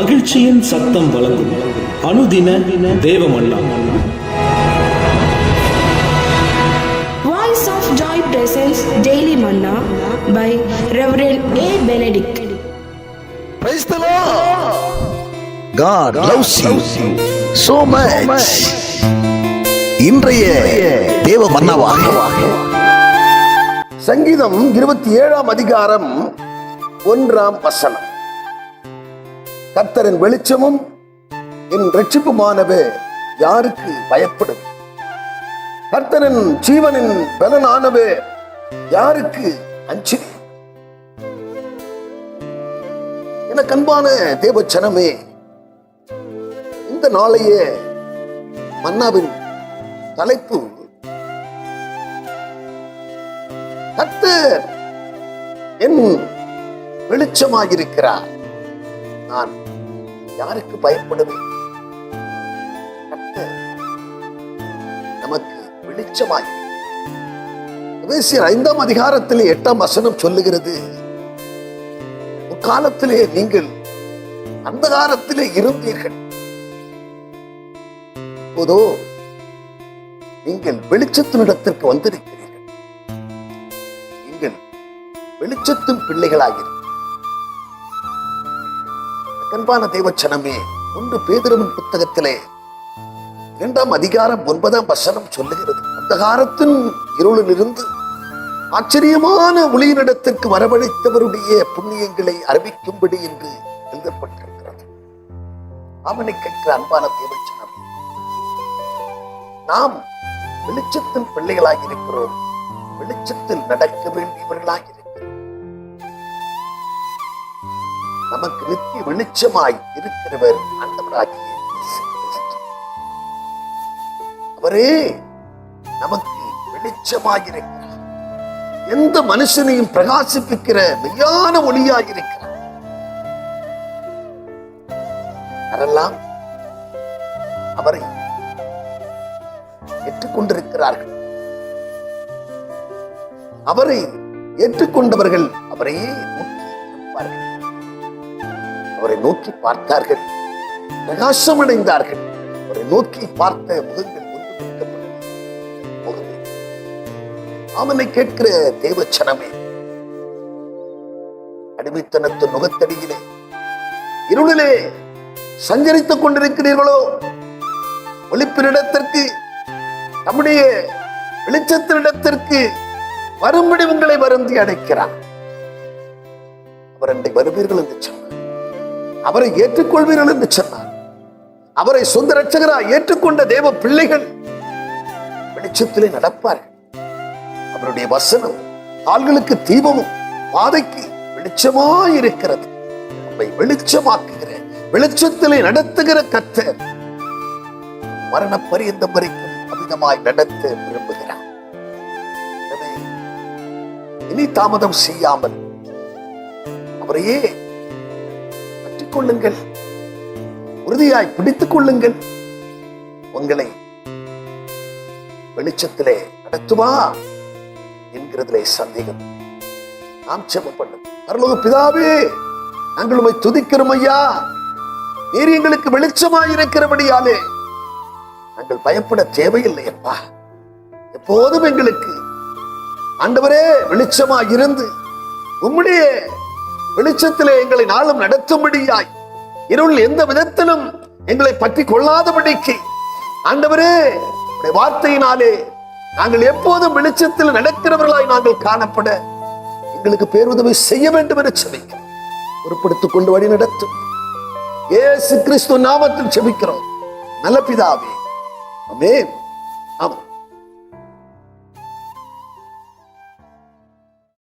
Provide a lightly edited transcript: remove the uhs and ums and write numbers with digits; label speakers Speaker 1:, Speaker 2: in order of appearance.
Speaker 1: மகிழ்ச்சியின் சத்தம் வழங்கும் அனுதின தேவமன்னா.
Speaker 2: Voice of Joy presents Daily Manna by Reverend A. Benedict.
Speaker 3: Praise the Lord. God loves you so much. இன்றைய தேவ மன்னாவாக சங்கீதம் 27 அதிகாரம் 1 கர்த்தரின் வெளிச்சமும் என் இரட்சிப்புமானவே, யாருக்கு பயப்படும்? கர்த்தரின் ஜீவனின் பலனானவே, யாருக்கு அஞ்சி? எனக்கு அன்பான தேவ ஜனமே, இந்த நாளையே மன்னாவின் தலைப்பு கர்த்தர் என் வெளிச்சமாயிருக்கிறார், நான் யாருக்கு பயப்படுவேன்? கர்த்தர் நமக்கு வெளிச்சமாய். எபேசியர் 5 அதிகாரத்திலே 8 சொல்லுகிறது, முற்காலத்திலே நீங்கள் அந்தகாரத்திலே இருந்தீர்கள், இப்போதோ நீங்கள் வெளிச்சத்தினிடத்திற்கு வந்திருக்கிறீர்கள், நீங்கள் வெளிச்சத்தின் பிள்ளைகளாகிறீர்கள். அன்பான தேவச்சனமே, 1 பேதுருவின் புத்தகத்திலே 2 அதிகாரம் 9 சொல்லுகிறது, அந்தகாரத்தின் இருளிலிருந்து ஆச்சரியமான ஒளியினிடத்திற்கு வரவழைத்தவருடைய புண்ணியங்களை அறிவிக்கும்படி என்று எழுதப்பட்டிருக்கிறது. அவனை கேட்கிற அன்பான தேவச்சனமே, நாம் வெளிச்சத்தின் பிள்ளைகளாக இருக்கிறோம், வெளிச்சத்தில் நடக்க வேண்டியவர்களாக இருக்கிறோம். நமக்கு நித்திய வெளிச்சமாய் இருக்கிறவர் ஆண்டவராகிய இயேசு கிறிஸ்து. அவரே நமக்கு வெளிச்சமாய் இருக்கிறார், எந்த மனுஷனையும் பிரகாசிப்பிக்கிற மெய்யான ஒளியாய் இருக்கிறார். யாரெல்லாம் அவரை ஏற்றுக்கொண்டிருக்கிறார்கள், அவரை ஏற்றுக்கொண்டவர்கள் அவரையே நோக்கி இருப்பார்கள், அவரை நோக்கி பார்த்தார்கள், பிரகாசம் அடைந்தார்கள். அவரை நோக்கி பார்த்த முகங்கள் ஒன்று அவனை கேட்கிற தேவச்சனமே, அடிமைத்தனத்தின் நுகத்தடியிலே இருளிலே சஞ்சரித்துக் கொண்டிருக்கிறீர்களோ, ஒளிப்பினிடத்திற்கு, நம்முடைய வெளிச்சத்தினிடத்திற்கு வரும்படி உங்களை வருந்தி அடைக்கிறார். அவர் அன்றை வருவீர்கள் என்று சொன்னார், அவரை ஏற்றுக்கொள்வீர்கள் என்று சொன்னார். அவரை சொந்த இரட்சகராய் ஏற்றுக்கொண்ட தேவ பிள்ளைகள் வெளிச்சத்திலே நடப்பார்கள். அவருடைய வசனம் கால்களுக்கு தீபமும் பாதைக்கு வெளிச்சமாயிருக்கிறது. நம்மை வெளிச்சமாக்குகிற, வெளிச்சத்திலே நடத்துகிற கர்த்தர் மரண பரியந்தம் வரைக்கும் அமிதமாய் நடத்த விரும்புகிறார். இனி தாமதம் செய்யாமல் அவரையே கொள்ளுங்கள், உறுதியாய் பிடித்துக் கொள்ளுங்கள். உங்களை வெளிச்சத்திலே நடத்துவா என்கிறதிலே சந்தேகம். நாம் ஜெபம் பண்ணும். பரலோக பிதாவே, நாங்கள் உம்மை துதிக்கிறோம் ஐயா. நீர் எங்களுக்கு வெளிச்சமாய் இருக்கிறபடியாலே நாங்கள் பயப்பட தேவையில்லை அப்பா. எப்போதும் எங்களுக்கு ஆண்டவரே வெளிச்சமாய் இருந்து உம்முடைய வெளிச்சத்திலே எங்களை நாளும் நடத்தும்படியாய், இருள் எந்த விதத்திலும் எங்களை பற்றி கொள்ளாதபடிக்கு ஆண்டவரே உம்முடைய வார்த்தையினாலே நாங்கள் எப்போதும் வெளிச்சத்தில் நடக்கிறவர்களாய் நாங்கள் காணப்பட எங்களுக்கு பேருதவி செய்ய வேண்டும் என்று செபிக்கிறோம். பொறுப்படுத்திக் கொண்டு வழி நடத்தும் இயேசு கிறிஸ்து நாமத்தில் செபிக்கிறோம் நல்ல பிதாவே, ஆமென். ஆமாம்.